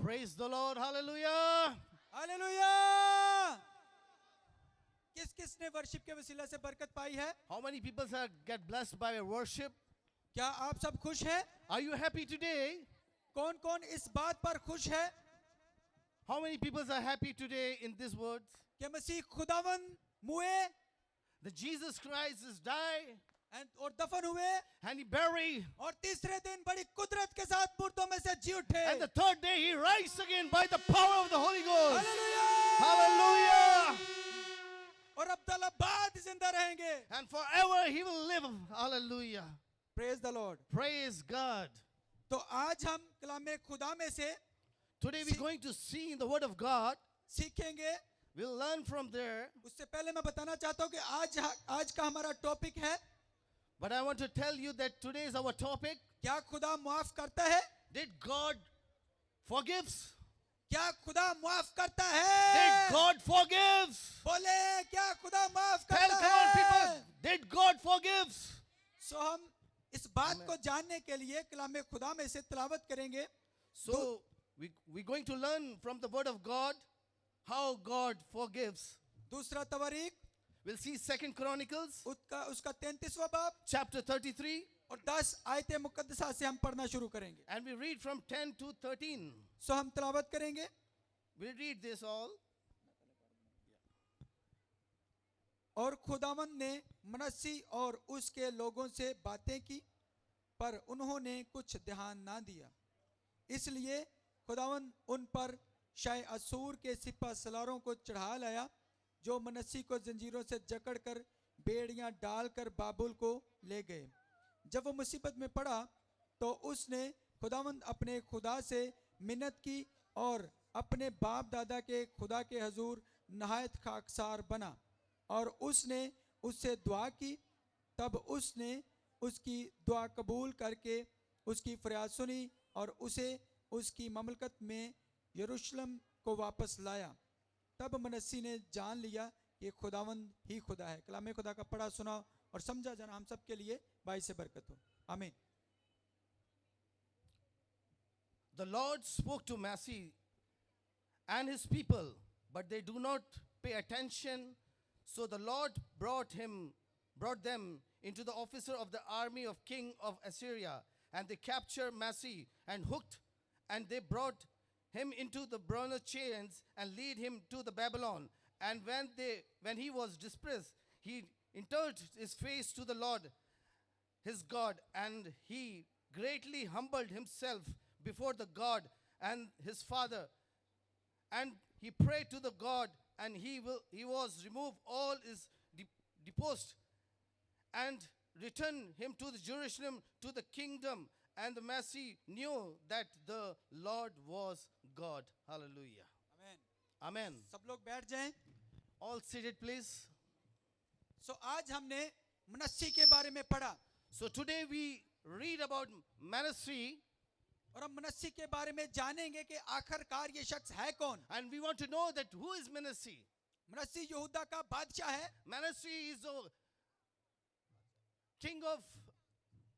Praise the Lord. Hallelujah. Hallelujah. किस किस ने वर्शिप के वसीला से बरकत पाई है? How many people get blessed by our worship? क्या आप सब खुश हैं? Are you happy today? कौन कौन इस बात पर खुश है How many people are happy today in these words? कि मसीह खुदावन मुए That Jesus Christ has died और दफन हुए and he buried. और तीसरे दिन बड़ी कुदरत के साथ मुर्दों में से जी उठे? And the third day he rise again by the power of the Holy Ghost. Hallelujah. Hallelujah. और अब्दुल्लाबाद जिंदा रहेंगे। And forever he will live. Hallelujah. Praise the Lord. Praise God. तो आज हम कलामे खुदा में से Today we're going to see in the Word of God. सीखेंगे। We'll learn from there. उससे पहले मैं बताना चाहता हूँ कि आज का हमारा टॉपिक है, But I want to tell you that today is our topic. क्या खुदा माफ करता है? Did God forgives? क्या खुदा माफ करता Did है? God forgives? बोले क्या खुदा माफ Tell, करता come on है? people. Did God forgives? सो हम इस बात को जानने के लिए कलामे खुदा में से तिलावत करेंगे। So we're going to learn from the Word of God how God forgives. दूसरा तवारीख We'll see 2 Chronicles उसका 33वां बाब chapter 33 और 10 आयतें मुकद्दसा से हम पढ़ना शुरू करेंगे। and we read from 10 to 13. सो हम तिलावत करेंगे। We'll read this all. और खुदावंद ने मनस्सी और उसके लोगों से बातें की, पर उन्होंने कुछ ध्यान ना दिया। इसलिए खुदावंद उन पर शाय असूर के सिपा सलारों को चढ़ा लाया, जो मनस्सी को जंजीरों से जकड़कर बेड़ियां डालकर बाबुल को ले गए। जब वो मुसीबत में पड़ा तो उसने खुदावंद अपने खुदा से मिन्नत की और अपने बाप दादा के खुदा के हजूर नहायत खाकसार बना और उसने उससे दुआ की। तब उसने उसकी दुआ कबूल करके उसकी फरियाद सुनी और उसे उसकी ममलकत में यरूशलेम को वापस लाया। तब मनस्सी ने जान लिया कि खुदावंद ही खुदा है। कलामे खुदा का पढ़ा सुना और समझा जाना हम सब के लिए बाइस से बरकत हो। आमीन। The Lord spoke to Massey and his people, but they do not pay attention. So the Lord brought them into the officer of the army of king of Assyria, and they captured Massey and hooked, and they brought him into the bronze chains and lead him to the Babylon. And when he was dispersed, he turned his face to the Lord his God, and he greatly humbled himself before the God and his father, and he prayed to the God, and he was removed all his deposed and returned him to the Jerusalem to the kingdom. And the Massey knew that the Lord was God. Hallelujah. आमीन। Amen. सब लोग बैठ जाएं। All seated, please. सो आज हमने मनस्सी के बारे में पढ़ा So today we read about Manasseh, और हम मनस्सी के बारे में जानेंगे कि आखिरकार ये शख्स है कौन। and we want to know that who is Manasseh. मनस्सी यहूदा का बादशाह है। Manasseh is the king of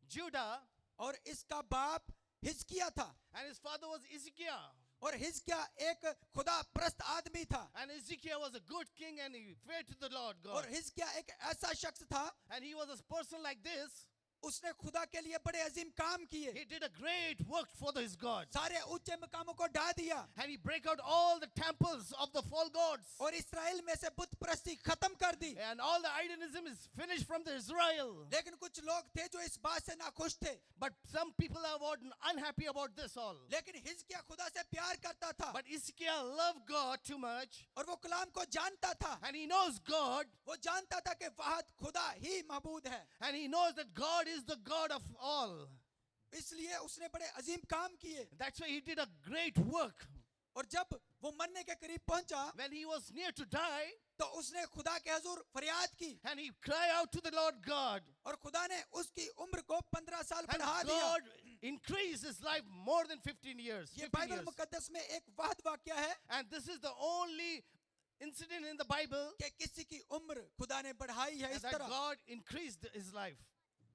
Judah, और इसका बाप हिजकिया था and his father was Ezekiel. और हिजकिया एक खुदा प्रस्त आदमी था And Ezekiel was a good king, and he feared to the Lord God. और हिजकिया एक ऐसा शख्स था, And he was a person like this. उसने खुदा के लिए बड़े अजीम काम किए, He did a great work for his God. सारे ऊंचे मकामों को ढा दिया And he break out all the temples of the false gods. और इस्राएल में से बुत परस्ती खत्म कर दी। And all the idolism is finished from the Israel. लेकिन कुछ लोग थे जो इस बात से नाखुश थे, But some people are unhappy about this all. लेकिन हिजकिया खुदा से प्यार करता था But Ezekiel loved God too much. और वो कलाम को जानता था। And he knows God. वो जानता था कि वाहिद खुदा ही मबूद है, And he knows that God is the God of all. इसलिए उसने बड़े अजीम काम किए। That's why he did a great work. और जब वो मरने के करीब पहुंचा When he was near to die, तो उसने खुदा के हजूर फरियाद की and he cried out to the Lord God. और खुदा ने उसकी उम्र को 15 साल And बढ़ा दिया। God increased his life more than 15 years. ये 15 बाइबल years. मुकद्दस में एक वाहिद वाकया है And this is the only incident in the Bible कि किसी की उम्र खुदा ने बढ़ाई है इस that तरह। God increased his life.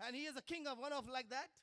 and he is a king of one of like that.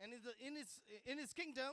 And in his kingdom,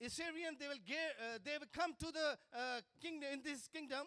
Assyrian, they will come to the kingdom in this kingdom.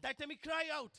That time he cry out.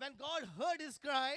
When God heard his cry,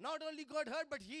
not only God heard, but he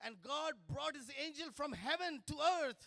And God brought his angel from heaven to earth.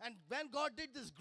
And when God did this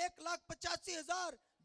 1,85,000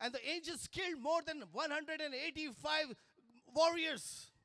and the angels killed more than 185 warriors.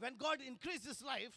When God increased his life,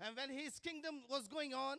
and when his kingdom was going on,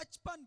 55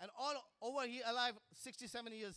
And all over he alive 67 years.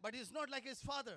But he's not like his father.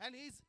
And his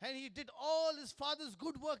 And he did all his father's good work.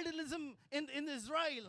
idolism in Israel.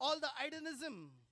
all the idolism.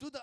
to the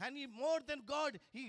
And he more than God, he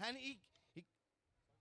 And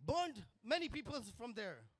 burned many people from there.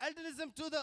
idolism to the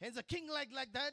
He's a king like that.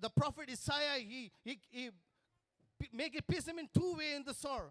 the prophet Isaiah, he make it pierce him in 2 ways in the sword.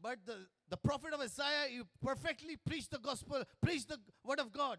But the prophet of Isaiah, he perfectly preached the gospel, preached the word of God.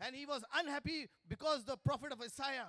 And he was unhappy because the prophet of Isaiah.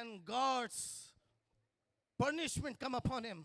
and God's punishment come upon him.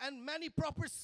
And many prophets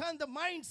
turned the minds,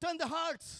turned the hearts,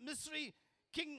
Misri king,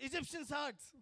Egyptians' hearts.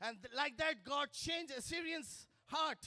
And like that, God changed Assyrians' heart.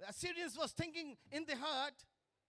The Assyrians was thinking in their heart,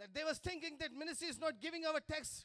that they was thinking that ministry is not giving our tax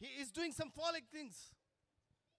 He is doing some falling things.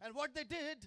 And what they did,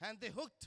and they hooked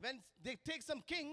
when they take some king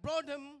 brought him,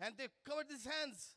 And they covered his hands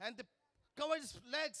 and they covered his legs.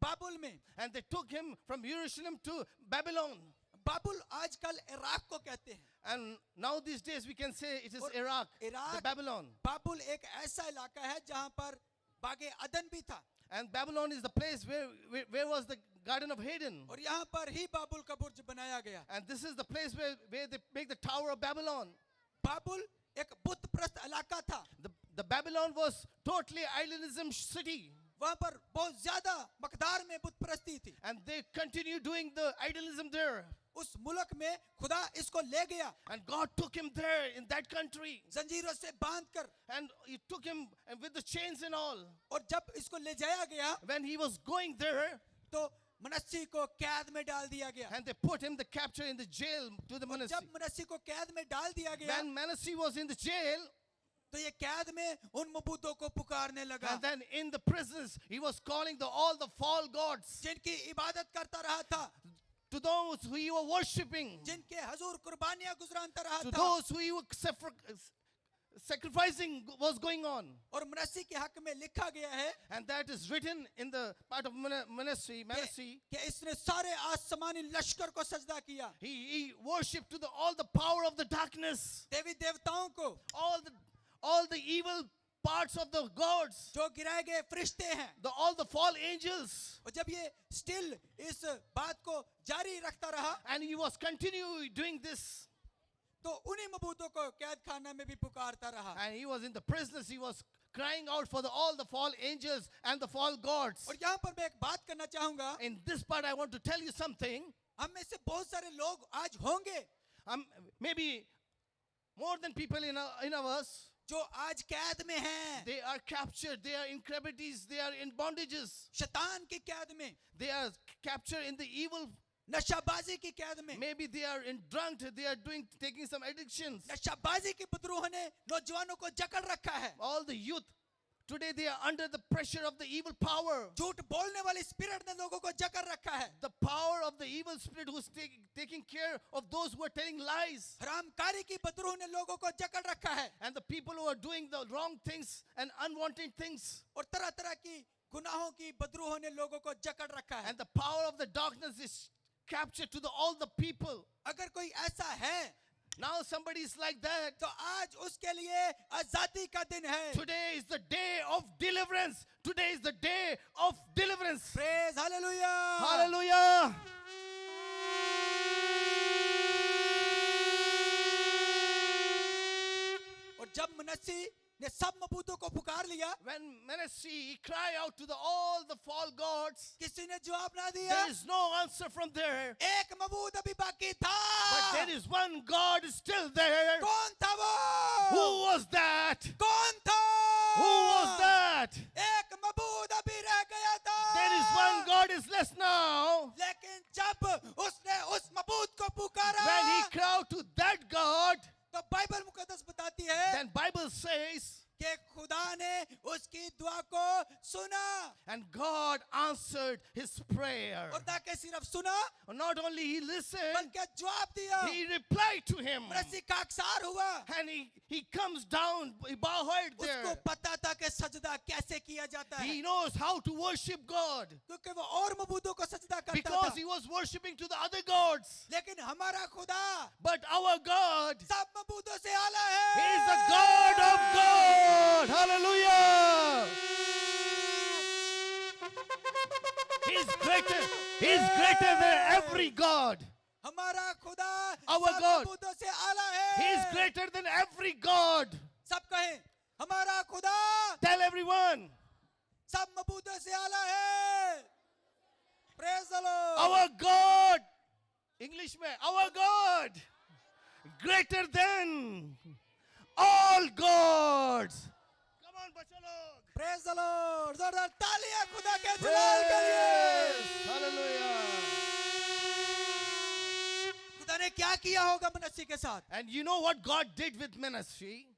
बाबुल में। And they took him from Jerusalem to Babylon. बाबुल आजकल Iraq को कहते हैं। And now these days we can say it is और Iraq, the Iraq Babylon. बाबुल एक ऐसा इलाका है जहां पर बागे अदन भी था, And Babylon is the place where was the Garden of Eden. और यहाँ पर ही बाबुल का बुर्ज बनाया गया। And this is the place where they make the Tower of Babylon. बाबुल एक बुत प्रस्त इलाका था, The Babylon was totally idolism city. वहां पर बहुत ज्यादा मकदार में बुत प्रस्ती थी। And they continue doing the idolism there. उस मुल्क में खुदा इसको ले गया, And God took him there in that country. जंजीरों से बांध कर, And he took him and with the chains and all. और जब इसको ले जाया गया When he was going there, तो मनस्सी को कैद में डाल दिया गया। and they put him the capture in the jail to the Manasseh. जब मनस्सी को कैद में डाल दिया गया When Manasseh was in the jail, तो ये कैद में उन मबूदों को पुकारने लगा and then in the prisons, he was calling all the false gods, जिनकी इबादत करता रहा था, to those who he was worshipping, जिनके हजूर कुर्बानियां गुजरानता रहा to था, those who he was sacrificing was going on. और मनस्सी के हक में लिखा गया है And that is written in the part of Manasseh. कि इसने सारे आसमानी लश्कर को सजदा किया, He worshipped to all the power of the darkness, देवी देवताओं को, all the evil parts of the gods, जो गिराए गए फरिश्ते हैं। all the fallen angels. और जब ये स्टिल इस बात को जारी रखता रहा And he was continuing doing this. तो उन्हीं मबूदों को कैद खाना में भी पुकारता रहा। And he was in the prisons. He was crying out for all the fallen angels and the fallen gods. और यहाँ पर मैं एक बात करना चाहूंगा, In this part, I want to tell you something. हम में से बहुत सारे लोग आज होंगे Maybe more than people in us. जो आज कैद में हैं, They are captured. They are in captivities. They are in bondages. शैतान की कैद में, They are captured in the evil. नशाबाजी की कैद में, Maybe they are in drunk. They are taking some addictions. नशाबाजी की बदरूह ने नौजवानों को जकड़ रखा है। All the youth today, they are under the pressure of the evil power. झूठ बोलने वाली स्पिरिट ने लोगों को जकड़ रखा है। The power of the evil spirit who is taking care of those who are telling lies. हरामकारी की बदरूह ने लोगों को जकड़ रखा है, And the people who are doing the wrong things and unwanted things. और तरह तरह की गुनाहों की बदरूह ने लोगों को जकड़ रखा है। And the power of the darkness is captured to all the people. अगर कोई ऐसा है Now somebody is like that. तो आज उसके लिए आजादी का दिन है। Today is the day of deliverance. Today is the day of deliverance. Praise hallelujah. Hallelujah. और जब मनस्सी ने सब मबूदों को पुकार लिया, When Manasseh he cried out to all the false gods, किसी ने जवाब ना दिया। there is no answer from there. एक मबूद अभी बाकी था, But there is one God still there. कौन था Who वो? was that? कौन था? Who was that? एक मबूद अभी रह गया था। There is one God is less now. लेकिन जब उसने उस मबूद को पुकारा, When he cried to that God, तो बाइबल मुकद्दस बताती है then Bible says, कि खुदा ने उसकी दुआ को सुना, and God answered his prayer. और ना कि सिर्फ सुना Not only he listened, बल्कि जवाब दिया। he replied to him. मनस्सी का अक्सार हुआ, And he comes down, he bowed उसको there. पता था कि सजदा कैसे किया जाता है, He knows how to worship God. क्योंकि वो और मबूदों को सजदा करता Because था। he was worshiping to the other gods. लेकिन हमारा खुदा But our God, सब मबूदों से आला है। he is the God of God. Hallelujah. He is greater than every God. हमारा खुदा Our सब God. मबूदों से आला है। He is greater than every God. सब कहें हमारा खुदा Tell everyone. सब मबूदों से आला है। Praise the Lord. Our God. English में, our God. Greater than all gods. Come on, बच्चों लोग. Praise the Lord. जोरदार तालियां खुदा के जलाल के लिए। Hallelujah. खुदा ने क्या किया होगा मनस्सी के साथ? And you know what God did with Manasseh?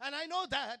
and I know that.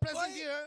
present here?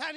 And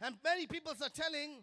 And many people are telling,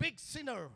big sinner.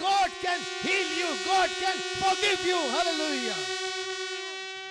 God can heal you. God can forgive you. Hallelujah.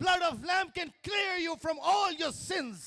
blood of lamb can clear you from all your sins.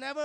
Never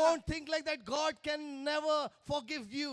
Don't think like that. God can never forgive you.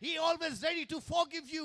He always ready to forgive you.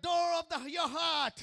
door of your heart.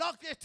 lock it.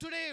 Today,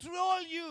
Through all you.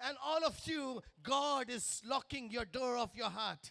And all of you, God is locking your door of your heart.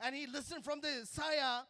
And he listened from the Isaiah.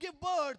give birth.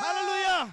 Hallelujah.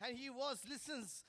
And he was listens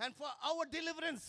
and for our deliverance,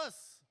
us.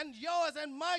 And yours and my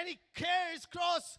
And he carries cross.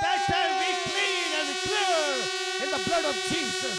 that time we clean and clear in the blood of Jesus.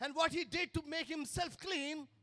And what he did to make himself clean,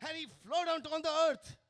And he flowed out on the earth.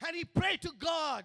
And he prayed to God.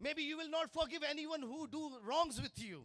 Maybe you will not forgive anyone who do wrongs with you.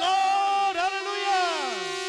God. Hallelujah.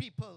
people.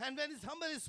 And when he humbled his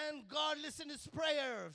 and God listened his prayers,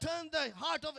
turned the heart of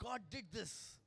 God did this?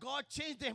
God changed their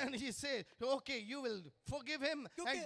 And he said, okay, you will forgive him and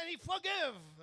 and he forgave.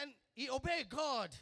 And he obeyed God.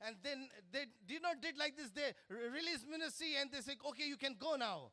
And then they did not did like this. They released Manasseh and they said, okay, you can go now.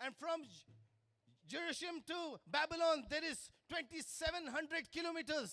And from Jerusalem to Babylon, there is 2,700 kilometers.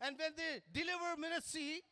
And when they delivered Manasseh,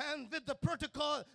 and with the protocol,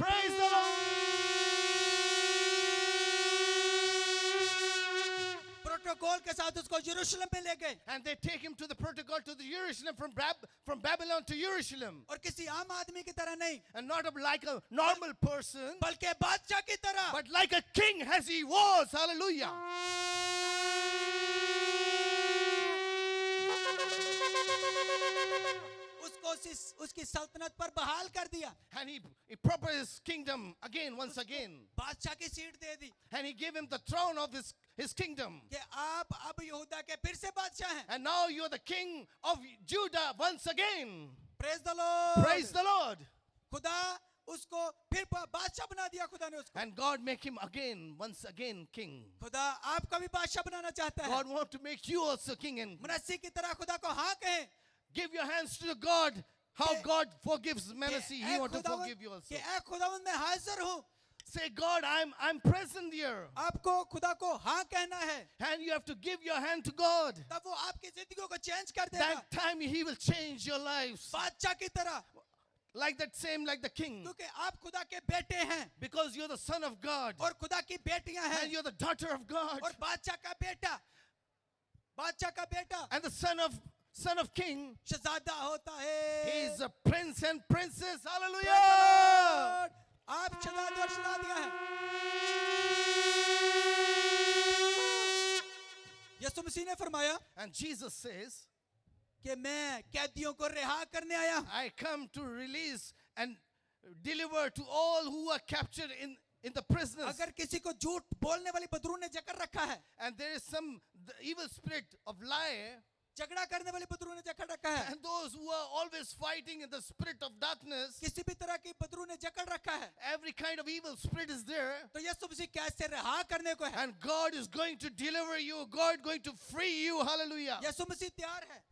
Praise the Lord. Protocol के साथ उसको यरूशलेम में ले गए And they take him to the protocol to the Jerusalem from Babylon to Jerusalem. और किसी आम आदमी की तरह नहीं And not like a normal person, बल्कि बादशाह की तरह but like a king as he was. Hallelujah. उसको उसकी सल्तनत पर बहाल कर दिया And he proper his kingdom again, once again. बादशाह की seat they the And he gave him the throne of his kingdom. कि आप अब यहूदा के फिर से बादशाह हैं And now you're the king of Judah once again. Praise the Lord Praise the Lord. खुदा उसको फिर बादशाह बना दिया खुदा ने उसको And God make him again, once again, king. खुदा आपका भी बादशाह बनाना चाहता है God want to make you also king. And मनस्सी की तरह खुदा को हाँ कहें give your hands to the God. How God forgives Manasseh, कि He ऐ want to खुदावन- forgive you also. कि ऐ खुदावन मैं हाजिर हूँ Say, God, I'm present here. आपको खुदा को हाँ कहना है And you have to give your hand to God. तब वो आपकी जिंदगियों को चेंज कर देगा That time He will change your lives. बादशाह की तरह Like that same, like the king. क्योंकि आप खुदा के बेटे हैं Because you're the son of God. और खुदा की बेटियां हैं And you're the daughter of God. और बादशाह का बेटा And the son of king, शहजादा होता है he is a prince and princess. Hallelujah. आप शहजादे और शहजादियां हैं यीशु मसीह ने फरमाया And Jesus says, कि मैं कैदियों को रिहा करने आया हूं I come to release and deliver to all who are captured in the prisons. अगर किसी को झूठ बोलने वाली बदरू ने जकड़ रखा है And there is the evil spirit of lie. झगड़ा करने वाली बदरू ने जकड़ रखा है And those who are always fighting in the spirit of darkness, किसी भी तरह की बदरू ने जकड़ रखा है every kind of evil spirit is there. तो यीशु मसीह कैसे रिहा करने को है And God is going to deliver you. God is going to free you. Hallelujah. यीशु मसीह तैयार है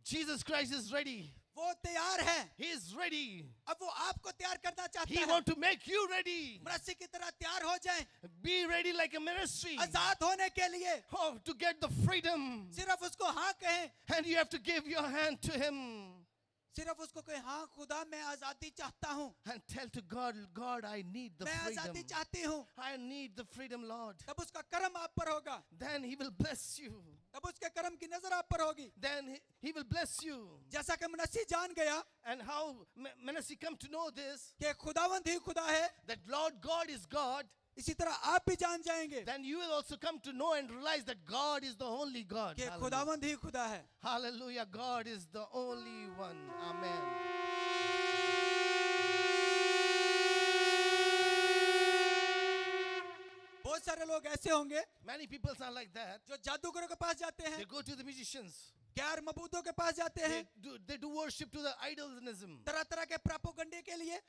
Jesus Christ is ready. वो तैयार है He is ready. अब वो आपको तैयार करना चाहता He है wants to make you ready. मसीह की तरह तैयार हो जाएं Be ready like a ministry. आजाद होने के लिए Oh, to get the freedom. सिर्फ उसको हाँ कहें And you have to give your hand to Him. सिर्फ उसको कहें हाँ खुदा मैं आजादी चाहता हूँ And tell to God, God, I need the मैं freedom. आजादी चाहती हूँ I need the freedom, Lord. तब उसका कर्म आप पर होगा Then He will bless you. तब उसके कर्म की नजर आप पर होगी Then He will bless you. जैसा कि मनसी जान गया And how Manasseh come to know this, कि खुदावंद ही खुदा है that Lord God is God, इसी तरह आप भी जान जाएंगे then you will also come to know and realize that God is the only God. कि Hallelujah. खुदावंद ही खुदा है Hallelujah. God is the only one. Amen. बहुत सारे लोग ऐसे होंगे Many people are like that. जो जादूगरों के पास जाते They हैं go to the musicians. गैर मबूदों के पास जाते हैं They do worship to the idolism. तरह तरह के प्रापोगंडे के लिए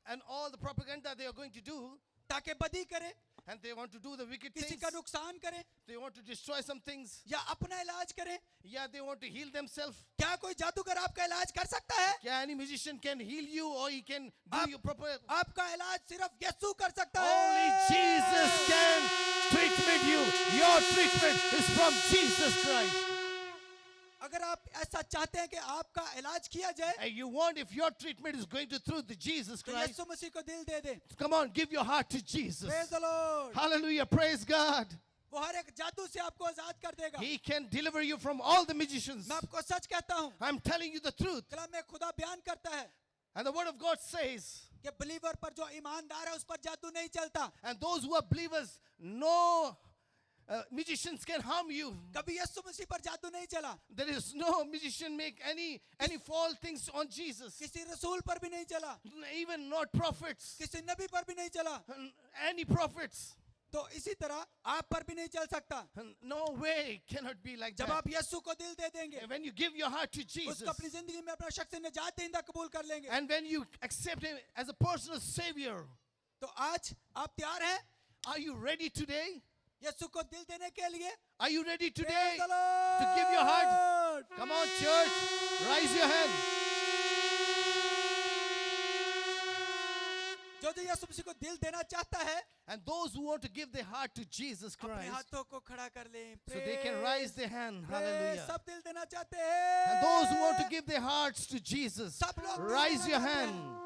And all the propaganda they are going to do. ताकि बदी करे And they want to do the wicked किसी things. का नुकसान करे They want to destroy some things. या अपना इलाज करे Yeah, they want to heal themselves. क्या कोई जादूगर आपका इलाज कर सकता है Yeah, any musician can heal you or he can do Aap- you proper. आपका इलाज सिर्फ यीशु कर सकता Only है Jesus can treatment you. Your treatment is from Jesus Christ. अगर आप ऐसा चाहते हैं कि आपका इलाज किया जाए And you want if your treatment is going to through the Jesus तो Christ. यीशु मसीह को दिल दे दे Come on, give your heart to Jesus. Praise the Lord Hallelujah. Praise God. वो हर एक जादू से आपको आजाद कर देगा He can deliver you from all the magicians. मैं आपको सच कहता हूँ I'm telling you the truth. कलाम में खुदा बयान करता है And the word of God says, कि बिलीवर पर जो ईमानदार है उस पर जादू नहीं चलता and those who are believers, no magicians can harm you. कभी यीशु मसीह पर जादू नहीं चला There is no magician make any false things on Jesus. किसी रसूल पर भी नहीं चला Even not prophets. किसी नबी पर भी नहीं चला Any prophets. तो इसी तरह आप पर भी नहीं चल सकता No way, cannot be like जब that. आप यीशु को दिल दे देंगे When you give your heart to Jesus, उसको अपनी जिंदगी में अपना शख्स निजात दहिंदा कबूल कर लेंगे and when you accept Him as a personal Savior, तो आज आप तैयार हैं are you ready today? यीशु को दिल देने के लिए Are you ready today Praise the to give your heart? Lord. Come on, church, raise your hand. जो जो यीशु मसीह को दिल देना चाहता है And those who want to give their heart to Jesus अपने Christ, हाथों को खड़ा कर लें so they can raise their hand. Hallelujah. सब दिल देना चाहते हैं And those who want to give their hearts to Jesus, सब लोग दिल raise देना your चाहते hand. हैं।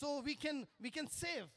So we can save.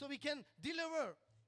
So we can deliver.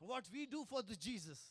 What we do for the Jesus.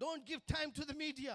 Don't give time to the media.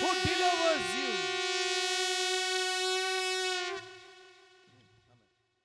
Who delivers you.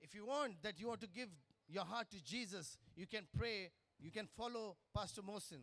If you want to give your heart to Jesus, you can pray, you can follow Pastor Mohsin.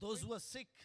Those who are sick,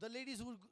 the ladies who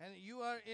and you are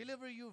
deliver you.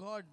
God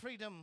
freedom.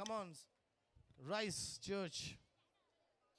Come on, rise, church.